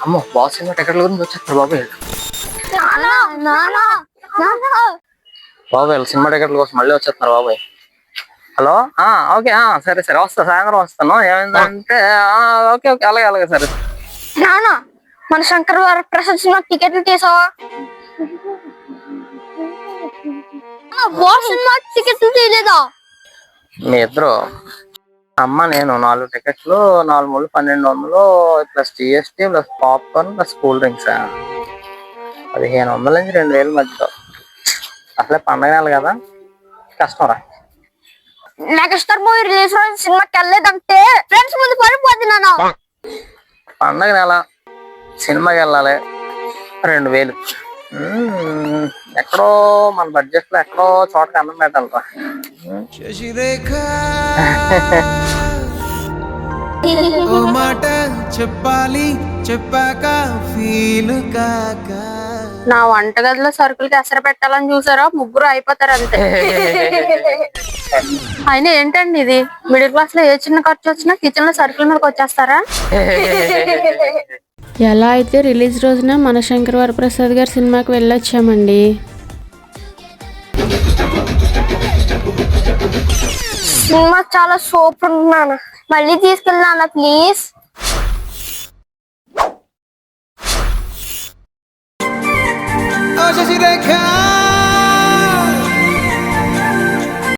అమ్మో boss cinema టికెట్ల గురించి వచ్చేస్తారు బాబు బాబాయ్ సినిమా టికెట్ల కోసం మళ్ళీ వచ్చేస్తున్నారు బాబాయ్. హలో ఓకే సరే సరే వస్తా సాయంత్రం వస్తాను. ఏమైందంటే ఓకే ఓకే అలాగే అలాగే సరే. మన శంకర్ ప్రసాద్ సినిమా టికెట్లు తీసావా? సినిమా టికెట్లు తీయలేదా? మీ ఇద్దరు అమ్మ నేను 4 టికెట్లు 4 మూడు 1200 plus GST plus popcorn plus cool drinks 1500 నుంచి 2000 మధ్యలో. అసలే పండగ నెల కదా కష్టం రా. మెగాస్టార్ మూవీ రిలీజ్ సినిమాకి వెళ్ళలేదంటే ఫ్రెండ్స్ ముందు పడిపోతున్నాను. పండగ నెల సినిమాకి వెళ్ళాలి 2000 ఎక్కడో మన బడ్జెట్ లో ఎక్కడో చోటకి అన్నం పెట్టాలరా. నా వంటగదిలో సరుకులకి ఎసరు పెట్టాలని చూసారా? ముగ్గురు అయిపోతారు అంతే. అయినా ఏంటండి ఇది, మిడిల్ క్లాస్ లో ఏ చిన్న ఖర్చు వచ్చినా కిచెన్ లో సరుకుల మీదకి వచ్చేస్తారా? ఎలా అయితే రిలీజ్ రోజున మన శంకర్ వరప్రసాద్ గారి సినిమాకి వెళ్ళొచ్చామండి. సినిమా చాలా సూపర్ ఉన్నాను, మళ్ళీ తీసుకెళ్ళినా ప్లీజ్. శశిరేఖ